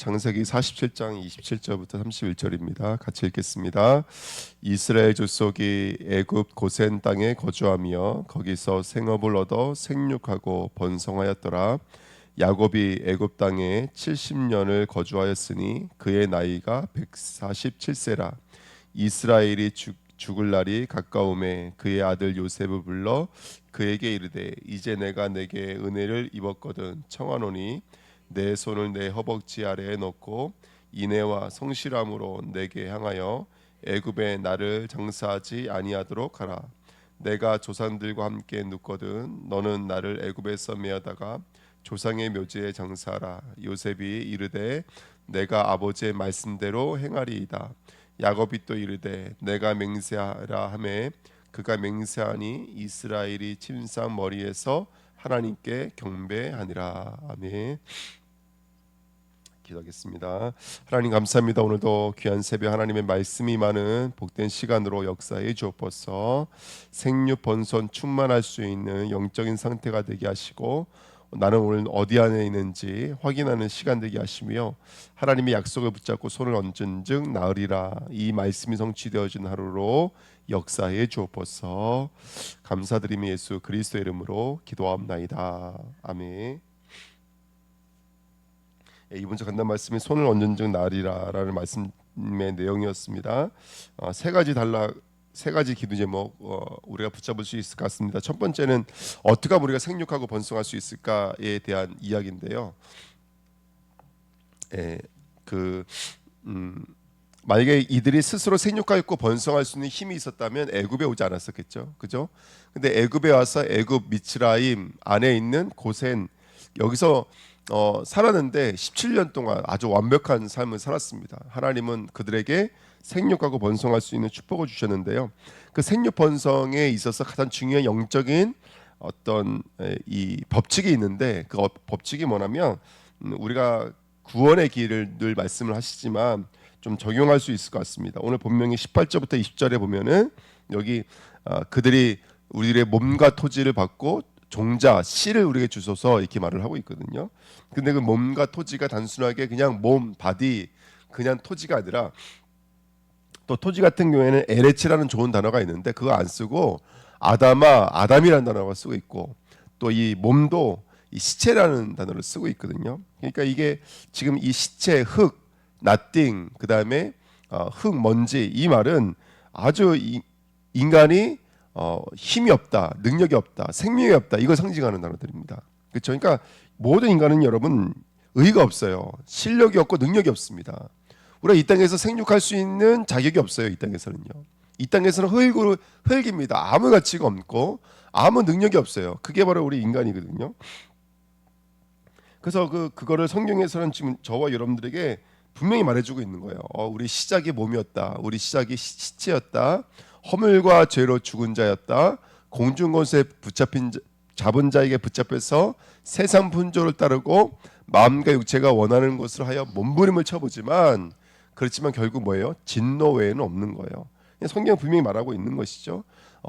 창세기 47장 27절부터 31절입니다. 같이 읽겠습니다. 이스라엘 족속이 애굽 고센 땅에 거주하며 거기서 생업을 얻어 생육하고 번성하였더라. 야곱이 애굽 땅에 70년을 거주하였으니 그의 나이가 147세라. 이스라엘이 죽을 날이 가까움에 그의 아들 요셉을 불러 그에게 이르되 이제 내가 내게 은혜를 입었거든 청하노니 내 손을 내 허벅지 아래에 넣고 인애와 성실함으로 내게 향하여 애굽에 나를 장사하지 아니하도록 하라. 내가 조상들과 함께 눕거든 너는 나를 애굽에서 메어다가 조상의 묘지에 장사하라. 요셉이 이르되 내가 아버지의 말씀대로 행하리이다. 야곱이 또 이르되 내가 맹세하라 하매 그가 맹세하니 이스라엘이 침상 머리에서 하나님께 경배하니라. 아멘. 기도하겠습니다. 하나님 감사합니다. 오늘도 귀한 새벽 하나님의 말씀이 많은 복된 시간으로 역사해 주옵소서. 생육 번선 충만할 수 있는 영적인 상태가 되게 하시고 나는 오늘 어디 안에 있는지 확인하는 시간 되게 하시며 하나님의 약속을 붙잡고 손을 얹은즉 나으리라. 이 말씀이 성취되어진 하루로 역사해 주옵소서. 감사드리며 예수 그리스도의 이름으로 기도하옵나이다. 아멘. 이번 주 간단 말씀이 손을 얹은즉 나으리라라는 말씀의 내용이었습니다. 세 가지 기도 제목 우리가 붙잡을 수 있을 것 같습니다. 첫 번째는 어떻게 하면 우리가 생육하고 번성할 수 있을까에 대한 이야기인데요. 만약에 이들이 스스로 생육하였고 번성할 수 있는 힘이 있었다면 애굽에 오지 않았었겠죠, 그죠? 근데 애굽에 와서 애굽 미츠라임 안에 있는 고센 여기서 살았는데 17년 동안 아주 완벽한 삶을 살았습니다. 하나님은 그들에게 생육하고 번성할 수 있는 축복을 주셨는데요. 그 생육 번성에 있어서 가장 중요한 영적인 어떤 이 법칙이 있는데 그 법칙이 뭐냐면 우리가 구원의 길을 늘 말씀을 하시지만 좀 적용할 수 있을 것 같습니다. 오늘 본명이 18절부터 20절에 보면은 여기 그들이 우리의 몸과 토지를 받고 종자 씨를 우리에게 주소서 이렇게 말을 하고 있거든요. 근데 그 몸과 토지가 단순하게 그냥 몸 바디 그냥 토지가 아니라 또 토지 같은 경우에는 에레츠라는 좋은 단어가 있는데 그거 안 쓰고 아담이라는 단어가 쓰고 있고 또 이 몸도 이 시체라는 단어를 쓰고 있거든요. 그러니까 이게 지금 이 시체 흙 nothing 그다음에 흙 먼지 이 말은 아주 인간이 힘이 없다, 능력이 없다, 생명이 없다 이걸 상징하는 단어들입니다. 그렇죠? 그러니까 모든 인간은 여러분 의의가 없어요. 실력이 없고 능력이 없습니다. 우리가 이 땅에서 생육할 수 있는 자격이 없어요. 이 땅에서는요. 이 땅에서는 흙입니다. 아무 가치가 없고 아무 능력이 없어요. 그게 바로 우리 인간이거든요. 그래서 그거를 성경에서는 지금 저와 여러분들에게 분명히 말해주고 있는 거예요. 우리 시작이 몸이었다. 우리 시작이 시체였다. 허물과 죄로 죽은 자였다. 공중 권세에 잡은 자에게 붙잡혀서 세상 분조를 따르고 마음과 육체가 원하는 것을 하여 몸부림을 쳐보지만 그렇지만 결국 뭐예요? 진노 외에는 없는 거예요. 성경은 분명히 말하고 있는 것이죠.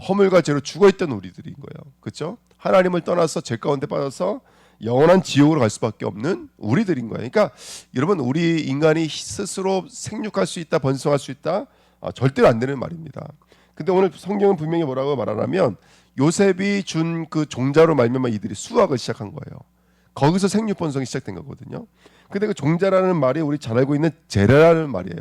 허물과 죄로 죽어있던 우리들인 거예요. 그렇죠? 하나님을 떠나서 죄 가운데 빠져서 영원한 지옥으로 갈 수밖에 없는 우리들인 거예요. 그러니까 여러분 우리 인간이 스스로 생육할 수 있다, 번성할 수 있다 절대로 안 되는 말입니다. 근데 오늘 성경은 분명히 뭐라고 말하냐면 요셉이 준 그 종자로 말미암아 이들이 수확을 시작한 거예요. 거기서 생육 번성이 시작된 거거든요. 근데 그 종자라는 말이 우리 잘 알고 있는 제라라는 말이에요.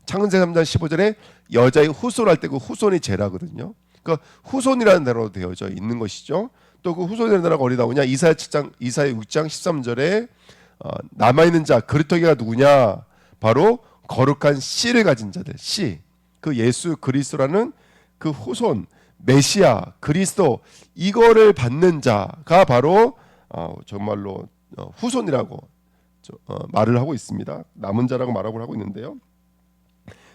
창세기 3장 15절에 여자의 후손할 때 그 후손이 제라거든요. 그러니까 후손이라는 단어로 되어져 있는 것이죠. 또 그 후손이라는 단어가 어디 나오냐? 이사야 6장 13절에 남아있는 자 그리스도가 누구냐? 바로 거룩한 씨를 가진 자들. 씨. 그 예수 그리스도라는 그 후손 메시아 그리스도 이거를 받는 자가 바로 정말로 후손이라고 말을 하고 있습니다. 남은 자라고 말하고 하고 있는데요.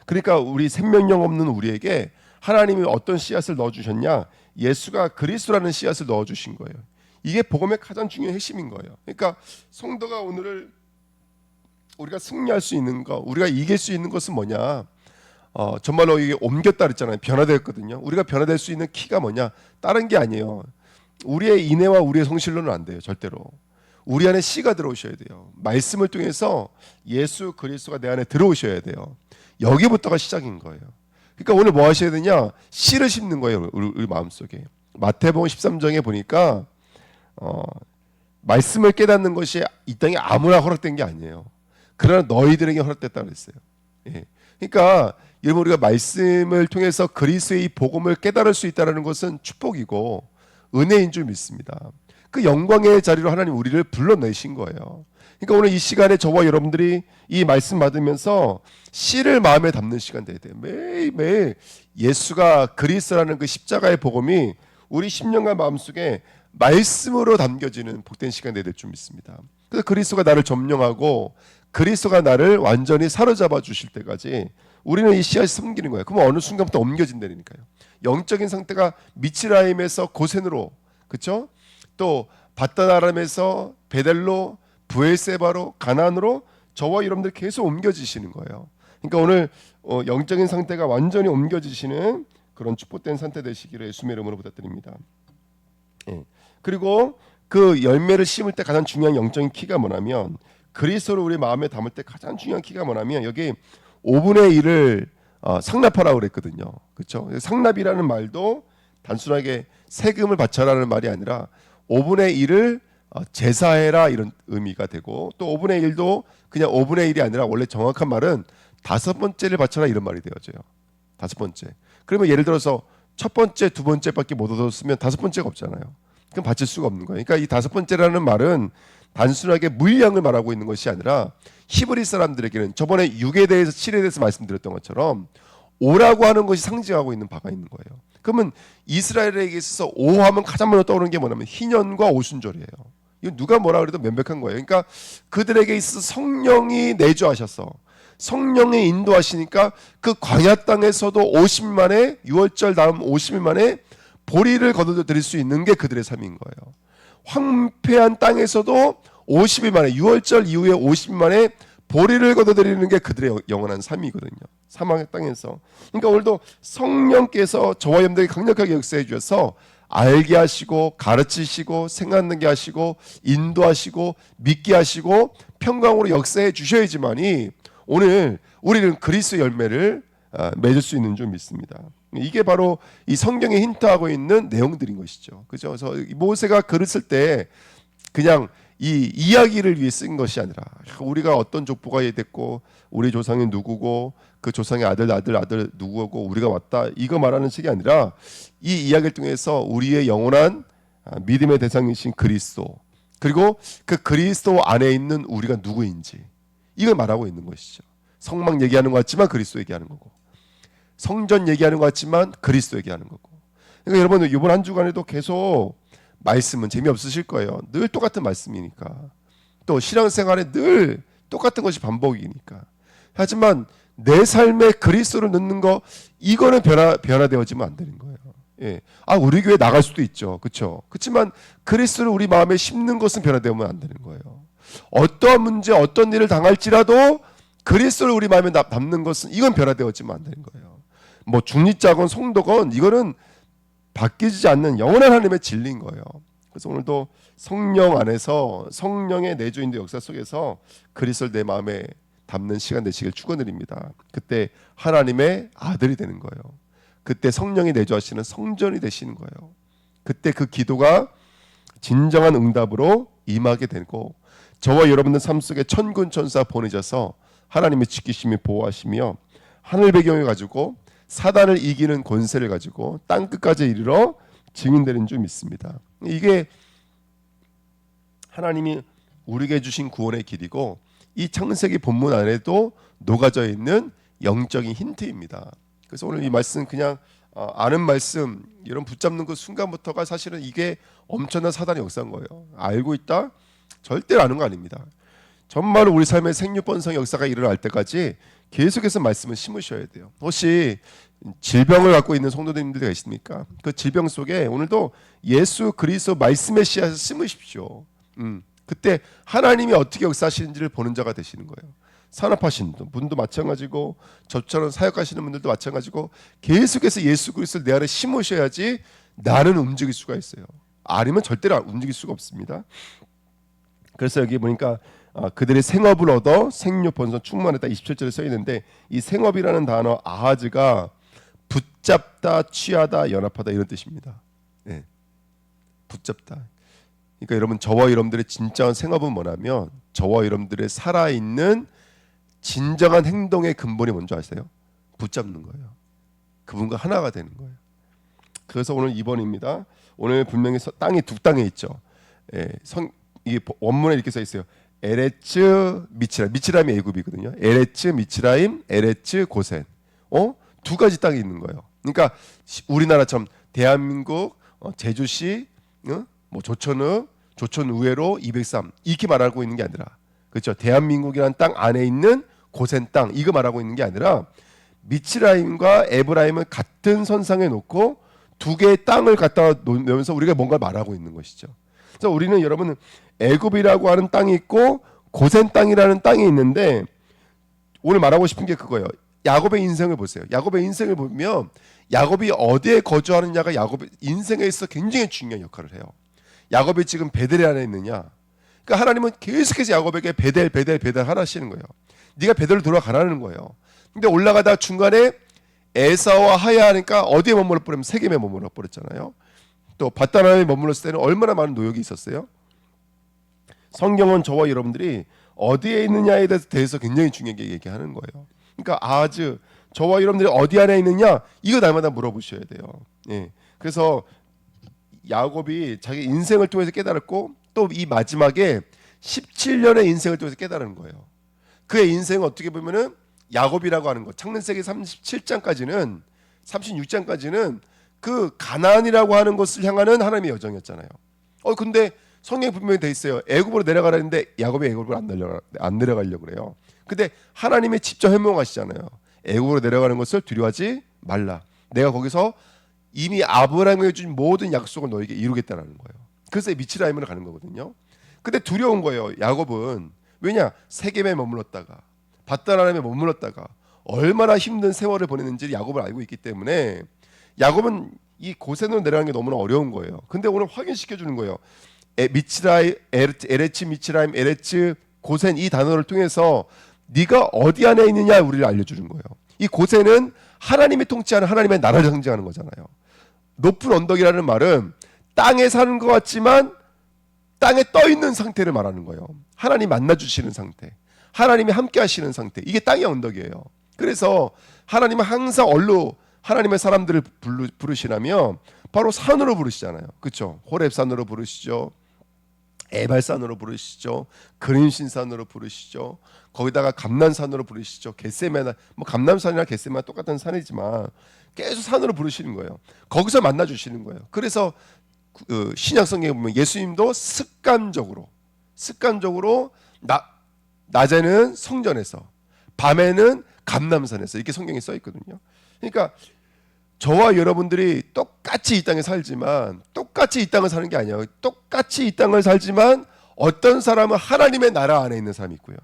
그러니까 우리 생명력 없는 우리에게 하나님이 어떤 씨앗을 넣어주셨냐? 예수가 그리스도라는 씨앗을 넣어주신 거예요. 이게 복음의 가장 중요한 핵심인 거예요. 그러니까 성도가 오늘을 우리가 승리할 수 있는 거, 우리가 이길 수 있는 것은 뭐냐? 정말로 이게 옮겼다 그랬잖아요. 변화되었거든요. 우리가 변화될 수 있는 키가 뭐냐? 다른 게 아니에요. 우리의 인애와 우리의 성실로는 안 돼요. 절대로. 우리 안에 씨가 들어오셔야 돼요. 말씀을 통해서 예수 그리스도가 내 안에 들어오셔야 돼요. 여기부터가 시작인 거예요. 그러니까 오늘 뭐 하셔야 되냐? 씨를 심는 거예요. 우리 마음속에. 마태복음 13장에 보니까 말씀을 깨닫는 것이 이 땅에 아무나 허락된 게 아니에요. 그러나 너희들에게 허락됐다고 그랬어요. 예. 그러니까 여러분, 우리가 말씀을 통해서 그리스도의 복음을 깨달을 수 있다는 것은 축복이고 은혜인 줄 믿습니다. 그 영광의 자리로 하나님 우리를 불러내신 거예요. 그러니까 오늘 이 시간에 저와 여러분들이 이 말씀 받으면서 씨를 마음에 담는 시간 돼야 돼요. 매일매일 예수가 그리스도라는 그 십자가의 복음이 우리 10년간 마음속에 말씀으로 담겨지는 복된 시간 돼야 될 줄 믿습니다. 그래서 그리스도가 나를 점령하고 그리스도가 나를 완전히 사로잡아 주실 때까지 우리는 이 씨앗이 숨기는 거예요. 그러면 어느 순간부터 옮겨진다니까요. 영적인 상태가 미츠라임에서 고센으로, 그렇죠? 또 바다나람에서 베델로, 브엘세바로, 가나안으로 저와 여러분들 계속 옮겨지시는 거예요. 그러니까 오늘 영적인 상태가 완전히 옮겨지시는 그런 축복된 상태 되시기를 예수님의 이름으로 부탁드립니다. 예. 그리고 그 열매를 심을 때 가장 중요한 영적인 키가 뭐냐면, 그리스도를 우리 마음에 담을 때 가장 중요한 키가 뭐냐면, 여기 5분의 1을 상납하라고 그랬거든요. 그렇죠? 상납이라는 말도 단순하게 세금을 바쳐라는 말이 아니라 5분의 1을 제사해라 이런 의미가 되고, 또 5분의 1도 그냥 5분의 1이 아니라 원래 정확한 말은 5번째를 바쳐라 이런 말이 되어져요. 5번째. 그러면 예를 들어서 첫 번째, 두 번째밖에 못 얻었으면 5번째가 없잖아요. 그럼 바칠 수가 없는 거예요. 그러니까 이 5번째라는 말은 단순하게 물량을 말하고 있는 것이 아니라 히브리 사람들에게는 저번에 6에 대해서 7에 대해서 말씀드렸던 것처럼 5라고 하는 것이 상징하고 있는 바가 있는 거예요. 그러면 이스라엘에게 있어서 5하면 가장 먼저 떠오르는 게 뭐냐면 희년과 오순절이에요. 이거 누가 뭐라 그래도 명백한 거예요. 그러니까 그들에게 있어서 성령이 내주하셔서 성령이 인도하시니까 그 광야 땅에서도 50일 만에, 6월절 다음 50일 만에 보리를 거둬들일 수 있는 게 그들의 삶인 거예요. 황폐한 땅에서도 50일 만에, 6월절 이후에 50일 만에 보리를 거둬들이는 게 그들의 영원한 삶이거든요. 사망의 땅에서. 그러니까 오늘도 성령께서 저와 여러분들에게 강력하게 역사해 주셔서 알게 하시고 가르치시고 생각나게 하시고 인도하시고 믿게 하시고 평강으로 역사해 주셔야지만이 오늘 우리는 그리스도 열매를 맺을 수 있는 줄 믿습니다. 이게 바로 이 성경에 힌트하고 있는 내용들인 것이죠. 그죠? 그래서 모세가 글을 쓸 때 그냥 이 이야기를 위해 쓴 것이 아니라 우리가 어떤 족보가 됐고 우리 조상이 누구고 그 조상의 아들 누구고 우리가 왔다 이거 말하는 책이 아니라 이 이야기를 통해서 우리의 영원한 믿음의 대상이신 그리스도, 그리고 그 그리스도 안에 있는 우리가 누구인지 이걸 말하고 있는 것이죠. 성막 얘기하는 것 같지만 그리스도 얘기하는 거고, 성전 얘기하는 것 같지만 그리스도 얘기하는 거고. 그러니까 여러분 이번 한 주간에도 계속 말씀은 재미없으실 거예요. 늘 똑같은 말씀이니까. 또 신앙생활에 늘 똑같은 것이 반복이니까. 하지만 내 삶에 그리스도를 넣는 거 이거는 변화되어지면 안 되는 거예요. 예. 우리 교회 나갈 수도 있죠. 그렇죠? 그렇지만 그리스도를 우리 마음에 심는 것은 변화되면 안 되는 거예요. 어떠한 문제, 어떤 일을 당할지라도 그리스도를 우리 마음에 담는 것은 이건 변화되어지면 안 되는 거예요. 뭐 중립자건 성도건 이거는 바뀌지 않는 영원한 하나님의 진리인 거예요. 그래서 오늘도 성령 안에서 성령의 내주인의 역사 속에서 그리스도를 내 마음에 담는 시간 되시길 축원드립니다. 그때 하나님의 아들이 되는 거예요. 그때 성령이 내주하시는 성전이 되시는 거예요. 그때 그 기도가 진정한 응답으로 임하게 되고 저와 여러분들 삶 속에 천군 천사 보내셔서 하나님의 지키심이 보호하시며 하늘 배경을 가지고 사단을 이기는 권세를 가지고 땅 끝까지 이르러 증인되는 줄 믿습니다. 이게 하나님이 우리에게 주신 구원의 길이고 이 창세기 본문 안에도 녹아져 있는 영적인 힌트입니다. 그래서 오늘 이 말씀 그냥 아는 말씀 이런 붙잡는 그 순간부터가 사실은 이게 엄청난 사단의 역사인 거예요. 알고 있다? 절대로 아는 거 아닙니다. 정말로 우리 삶의 생육번성 역사가 일어날 때까지 계속해서 말씀을 심으셔야 돼요. 혹시 질병을 갖고 있는 성도님들이 계십니까? 그 질병 속에 오늘도 예수 그리스도 말씀의 씨앗을 심으십시오. 그때 하나님이 어떻게 역사하시는지를 보는 자가 되시는 거예요. 산업하시는 분도 마찬가지고 저처럼 사역하시는 분들도 마찬가지고 계속해서 예수 그리스도를 내 안에 심으셔야지 나는 움직일 수가 있어요. 아니면 절대로 움직일 수가 없습니다. 그래서 여기 보니까 그들의 생업을 얻어 생육 번성 충만했다 27절에 써 있는데 이 생업이라는 단어 아하즈가 붙잡다, 취하다, 연합하다 이런 뜻입니다. 예, 붙잡다. 그러니까 여러분 저와 여러분들의 진정한 생업은 뭐냐면 저와 여러분들의 살아있는 진정한 행동의 근본이 뭔지 아세요? 붙잡는 거예요. 그분과 하나가 되는 거예요. 그래서 오늘 2번입니다. 오늘 분명히 땅이 두 땅에 있죠. 예, 이게 원문에 이렇게 써 있어요. 에레츠 미츠라임. 미츠라임이 애굽이거든요. 에레츠 미츠라임, 에레츠 고센. 두 가지 땅이 있는 거예요. 그러니까 우리나라처럼 대한민국 제주시, 뭐 조천읍, 조천 우회로 203 이렇게 말하고 있는 게 아니라, 그렇죠? 대한민국이라는 땅 안에 있는 고센 땅 이거 말하고 있는 게 아니라 미츠라임과 에브라임을 같은 선상에 놓고 두 개의 땅을 갖다 놓으면서 우리가 뭔가 말하고 있는 것이죠. 그래서 우리는 여러분 애굽이라고 하는 땅이 있고 고센 땅이라는 땅이 있는데 오늘 말하고 싶은 게 그거예요. 야곱의 인생을 보세요. 야곱의 인생을 보면 야곱이 어디에 거주하느냐가 야곱의 인생에 있어 굉장히 중요한 역할을 해요. 야곱이 지금 베델에 안에 있느냐? 그러니까 하나님은 계속해서 야곱에게 베델 하라시는 거예요. 네가 베델로 돌아가라는 거예요. 근데 올라가다 중간에 에사와 하야하니까 어디에 머물러 버리면 세겜에 머물러 버렸잖아요. 또 바다나에 머물렀을 때는 얼마나 많은 노역이 있었어요. 성경은 저와 여러분들이 어디에 있느냐에 대해서 굉장히 중요하게 얘기하는 거예요. 그러니까 아즈 저와 여러분들이 어디 안에 있느냐 이거 날마다 물어보셔야 돼요. 예. 그래서 야곱이 자기 인생을 통해서 깨달았고 또 이 마지막에 17년의 인생을 통해서 깨달은 거예요. 그의 인생은 어떻게 보면은 야곱이라고 하는 것 창세기 37장까지는 36장까지는 그 가나안이라고 하는 것을 향하는 하나님의 여정이었잖아요. 근데 성경에 분명히 돼 있어요. 애굽으로 내려가라 했는데 야곱이 애굽으로 안 내려가려고 그래요. 근데 하나님이 직접 해명하시잖아요. 애굽으로 내려가는 것을 두려워하지 말라. 내가 거기서 이미 아브라함에게 준 모든 약속을 너에게 이루겠다라는 거예요. 그래서 미츠라임으로 가는 거거든요. 근데 두려운 거예요. 야곱은 왜냐 세겜에 머물렀다가 밧다람에 머물렀다가 얼마나 힘든 세월을 보냈는지 야곱을 알고 있기 때문에 야곱은 이 고센으로 내려가는 게 너무나 어려운 거예요. 근데 오늘 확인시켜 주는 거예요. 에레츠 미츠라임 에레츠 고센 이 단어를 통해서 네가 어디 안에 있느냐 우리를 알려주는 거예요. 이 고센은 하나님이 통치하는 하나님의 나라를 상징하는 거잖아요. 높은 언덕이라는 말은 땅에 사는 것 같지만 땅에 떠 있는 상태를 말하는 거예요. 하나님 만나주시는 상태, 하나님이 함께 하시는 상태, 이게 땅의 언덕이에요. 그래서 하나님은 항상 얼로 하나님의 사람들을 부르시라면 바로 산으로 부르시잖아요. 그렇죠? 호렙산으로 부르시죠. 에발산으로 부르시죠. 그림신산으로 부르시죠. 거기다가 감난산으로 부르시죠. 겟세메나 뭐 감남산이나 겟세메나 똑같은 산이지만 계속 산으로 부르시는 거예요. 거기서 만나 주시는 거예요. 그래서 신약 성경에 보면 예수님도 습관적으로 낮에는 성전에서 밤에는 감남산에서 이렇게 성경에 써 있거든요. 그러니까 저와 여러분들이 똑같이 이 땅에 살지만 똑같이 이 땅을 사는 게 아니에요. 똑같이 이 땅을 살지만 어떤 사람은 하나님의 나라 안에 있는 사람이 있고요.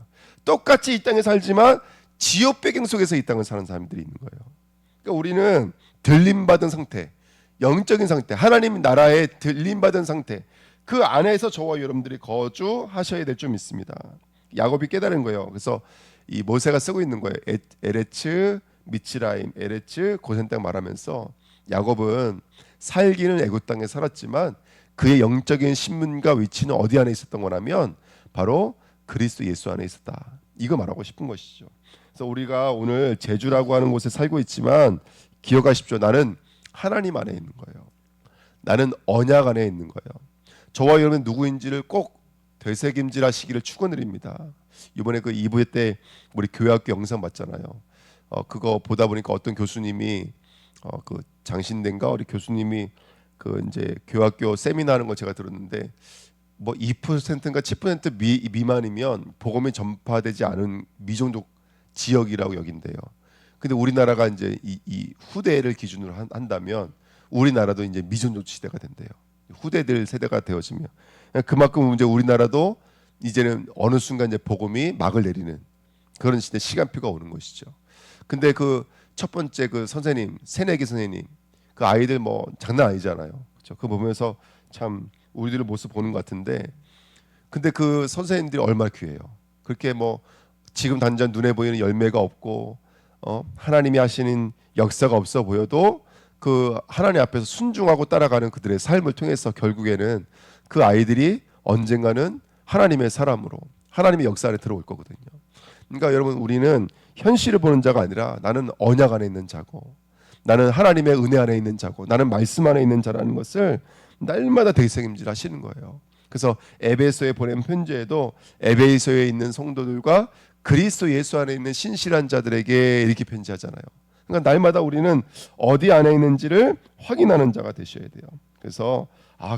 똑같이 이 땅에 살지만 지옥 배경 속에서 이 땅을 사는 사람들이 있는 거예요. 그러니까 우리는 들림받은 상태, 영적인 상태, 하나님 나라에 들림받은 상태 그 안에서 저와 여러분들이 거주하셔야 될 점 있습니다. 야곱이 깨달은 거예요. 그래서 이 모세가 쓰고 있는 거예요. 에레츠 미츠라임, 에레츠 고센 땅 말하면서 야곱은 살기는 애굽 땅에 살았지만 그의 영적인 신분과 위치는 어디 안에 있었던 거냐면 바로 그리스도 예수 안에 있었다. 이거 말하고 싶은 것이죠. 그래서 우리가 오늘 제주라고 하는 곳에 살고 있지만 기억하십시오. 나는 하나님 안에 있는 거예요. 나는 언약 안에 있는 거예요. 저와 여러분 누구인지를 꼭 되새김질하시기를 축원드립니다. 이번에 그 2부 때 우리 교회학교 영상 봤잖아요. 그거 보다 보니까 어떤 교수님이 그 장신대인가 우리 교수님이 그 이제 교학교 세미나 하는 거 제가 들었는데 뭐 2%인가 10% 미만이면 복음이 전파되지 않은 미종족 지역이라고 여긴대요. 근데 우리나라가 이제 이 후대를 기준으로 한다면 우리나라도 이제 미종족 시대가 된대요. 후대들 세대가 되어지면 그만큼 이제 우리나라도 이제는 어느 순간 이제 복음이 막을 내리는 그런 시간표가 오는 것이죠. 근데 그 첫 번째 그 선생님 새내기 선생님 그 아이들 뭐 장난 아니잖아요. 그렇죠? 그거 보면서 참 우리들의 모습 보는 것 같은데 근데 그 선생님들이 얼마나 귀해요. 그렇게 뭐 지금 당장 눈에 보이는 열매가 없고 하나님이 하시는 역사가 없어 보여도 그 하나님 앞에서 순종하고 따라가는 그들의 삶을 통해서 결국에는 그 아이들이 언젠가는 하나님의 사람으로 하나님의 역사 안에 들어올 거거든요. 그러니까 여러분, 우리는 현실을 보는 자가 아니라 나는 언약 안에 있는 자고, 나는 하나님의 은혜 안에 있는 자고, 나는 말씀 안에 있는 자라는 것을 날마다 되새김질 하시는 거예요. 그래서 에베소에 보낸 편지에도 에베소에 있는 성도들과 그리스도 예수 안에 있는 신실한 자들에게 이렇게 편지하잖아요. 그러니까 날마다 우리는 어디 안에 있는지를 확인하는 자가 되셔야 돼요. 그래서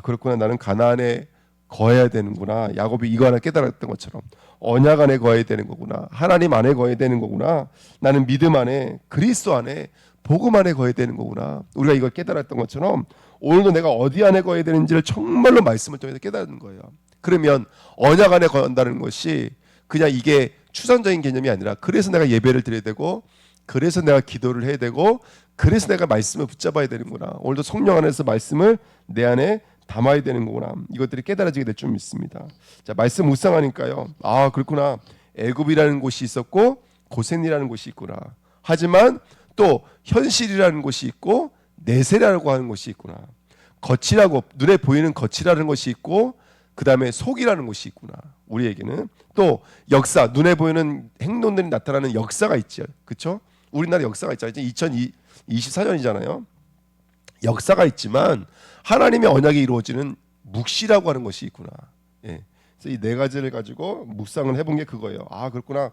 그렇구나, 나는 가나안에 거해야 되는구나. 야곱이 이거 하나 깨달았던 것처럼 언약 안에 거해야 되는 거구나. 하나님 안에 거해야 되는 거구나. 나는 믿음 안에, 그리스도 안에, 복음 안에 거해야 되는 거구나. 우리가 이걸 깨달았던 것처럼 오늘도 내가 어디 안에 거해야 되는지를 정말로 말씀을 통해서 깨닫는 거예요. 그러면 언약 안에 거한다는 것이 그냥 이게 추상적인 개념이 아니라, 그래서 내가 예배를 드려야 되고, 그래서 내가 기도를 해야 되고, 그래서 내가 말씀을 붙잡아야 되는구나. 오늘도 성령 안에서 말씀을 내 안에 담아야 되는 거구나. 이것들이 깨달아지게 될 줄 믿습니다. 자, 말씀 묵상하니까요. 그렇구나. 애굽이라는 곳이 있었고 고센이라는 곳이 있구나. 하지만 또 현실이라는 곳이 있고 내세라고 하는 곳이 있구나. 거칠하고 눈에 보이는 거칠라는 것이 있고, 그 다음에 속이라는 것이 있구나. 우리에게는 또 역사, 눈에 보이는 행동들이 나타나는 역사가 있죠. 그렇죠? 우리나라 역사가 있잖아요. 이제 2024년이잖아요. 역사가 있지만 하나님의 언약이 이루어지는 묵시라고 하는 것이 있구나. 예. 그래서 이 네 가지를 가지고 묵상을 해본 게 그거예요. 그렇구나.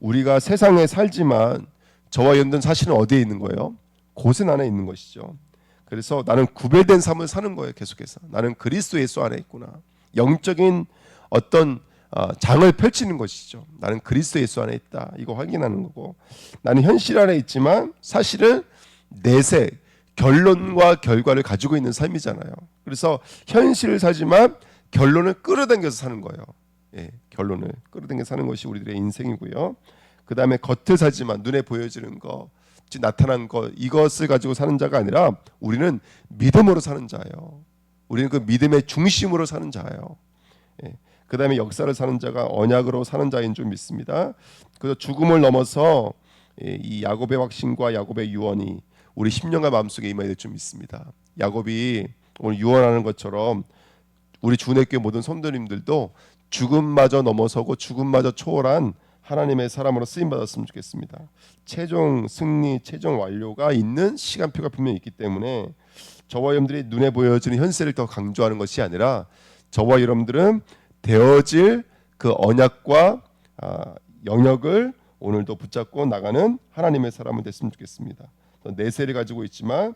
우리가 세상에 살지만 저와 여러분들은 사실은 어디에 있는 거예요? 고센 안에 있는 것이죠. 그래서 나는 구별된 삶을 사는 거예요. 계속해서 나는 그리스도 예수 안에 있구나. 영적인 어떤 장을 펼치는 것이죠. 나는 그리스도 예수 안에 있다. 이거 확인하는 거고, 나는 현실 안에 있지만 사실은 내세, 결론과 결과를 가지고 있는 삶이잖아요. 그래서 현실을 살지만 결론을 끌어당겨서 사는 거예요. 예, 결론을 끌어당겨 사는 것이 우리들의 인생이고요. 그 다음에 겉을 살지만 눈에 보여지는 거, 나타난 것, 이것을 가지고 사는 자가 아니라 우리는 믿음으로 사는 자예요. 우리는 그 믿음의 중심으로 사는 자예요. 예. 그 다음에 역사를 사는 자가 언약으로 사는 자인 줄 믿습니다. 그래서 죽음을 넘어서 이 야곱의 확신과 야곱의 유언이 우리 심령과 마음속에 임하게 될 줄 믿습니다. 야곱이 오늘 유언하는 것처럼 우리 주내교회 모든 성도님들도 죽음마저 넘어서고 죽음마저 초월한 하나님의 사람으로 쓰임 받았으면 좋겠습니다. 최종 승리, 최종 완료가 있는 시간표가 분명히 있기 때문에 저와 여러분들이 눈에 보여지는 현실을 더 강조하는 것이 아니라 저와 여러분들은 되어질 그 언약과 영역을 오늘도 붙잡고 나가는 하나님의 사람은 됐으면 좋겠습니다. 내세를 가지고 있지만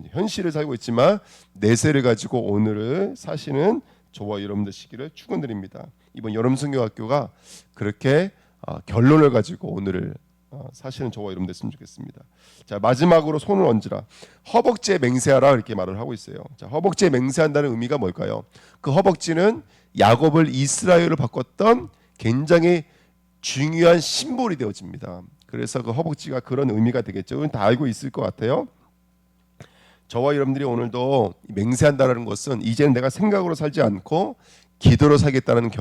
현실을 살고 있지만 내세를 가지고 오늘을 사시는 저와 여러분들 시기를 축원드립니다. 이번 여름 선교학교가 그렇게 결론을 가지고 오늘을 사시는 저와 여러분 됐으면 좋겠습니다. 자, 마지막으로 손을 얹으라. 허벅지에 맹세하라 이렇게 말을 하고 있어요. 자, 허벅지에 맹세한다는 의미가 뭘까요? 그 허벅지는 야곱을 이스라엘로 바꿨던 굉장히 중요한 심볼이 되어집니다. 그래서 그 허벅지가 그런 의미가 되겠죠. 그건 다 알고 있을 것 같아요. 저와 여러분들이 오늘도 맹세한다는 것은 이제는 내가 생각으로 살지 않고 기도로 살겠다는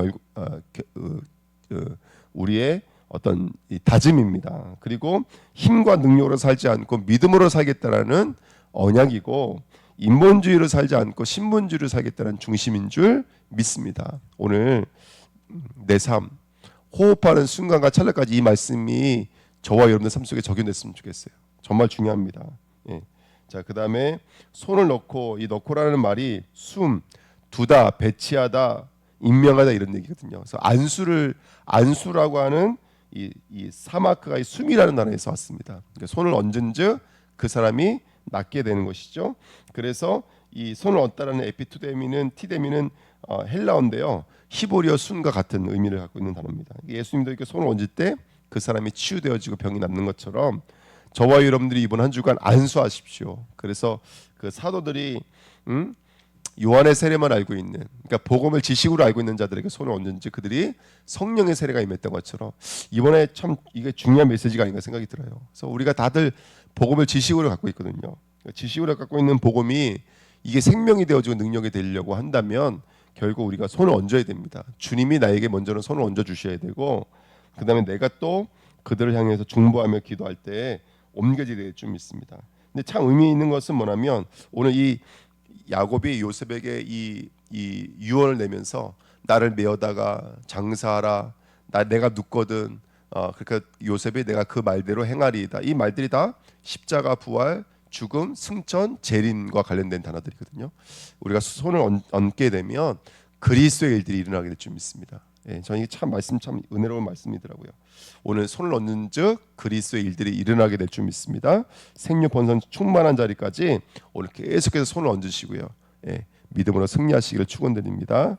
우리의 어떤 다짐입니다. 그리고 힘과 능력으로 살지 않고 믿음으로 살겠다는 언약이고, 인본주의로 살지 않고 신본주의로 살겠다는 중심인 줄 믿습니다. 오늘 내 삶 호흡하는 순간과 찰나까지 이 말씀이 저와 여러분들 삶 속에 적용됐으면 좋겠어요. 정말 중요합니다. 예. 자, 그 다음에 손을 넣고, 이 넣고라는 말이 숨, 두다, 배치하다, 임명하다 이런 얘기거든요. 그래서 안수라고 하는 이 사마크가 이 숨이라는 단어에서 왔습니다. 그러니까 손을 얹은즉 그 사람이 낫게 되는 것이죠. 그래서 이 손을 얹다라는 티데미는 헬라어인데요. 히브리어 순과 같은 의미를 갖고 있는 단어입니다. 예수님도 이렇게 손을 얹을 때 그 사람이 치유되어지고 병이 낫는 것처럼 저와 여러분들이 이번 한 주간 안수하십시오. 그래서 그 사도들이 요한의 세례만 알고 있는, 그러니까 복음을 지식으로 알고 있는 자들에게 손을 얹은지 그들이 성령의 세례가 임했던 것처럼 이번에 참 이게 중요한 메시지가 아닌가 생각이 들어요. 그래서 우리가 다들 복음을 지식으로 갖고 있거든요. 지식으로 갖고 있는 복음이 이게 생명이 되어지고 능력이 되려고 한다면 결국 우리가 손을 얹어야 됩니다. 주님이 나에게 먼저는 손을 얹어 주셔야 되고 그 다음에 내가 또 그들을 향해서 중보하며 기도할 때 옮겨지게 될 줄 믿습니다. 근데 참 의미 있는 것은 뭐냐면 오늘 이 야곱이 요셉에게 이 유언을 내면서 나를 메어다가 장사하라. 내가 눕거든. 그러니까 요셉이 내가 그 말대로 행하리이다. 이 말들이 다 십자가, 부활, 죽음, 승천, 재림과 관련된 단어들이거든요. 우리가 손을 얹게 되면 그리스도의 일들이 일어나게 될 줄 믿습니다. 예, 저는 이게 참 말씀 참 은혜로운 말씀이더라고요. 오늘 손을 얹는즉 그리스도의 일들이 일어나게 될 줄 믿습니다. 생류 번성 충만한 자리까지 오늘 계속해서 손을 얹으시고요. 예, 믿음으로 승리하시기를 축원드립니다.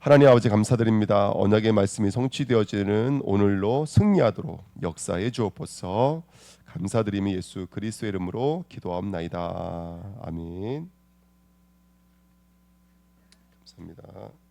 하나님 아버지 감사드립니다. 언약의 말씀이 성취되어지는 오늘로 승리하도록 역사해 주옵소서. 감사드리며 예수 그리스도의 이름으로 기도하옵나이다. 아멘. 감사합니다.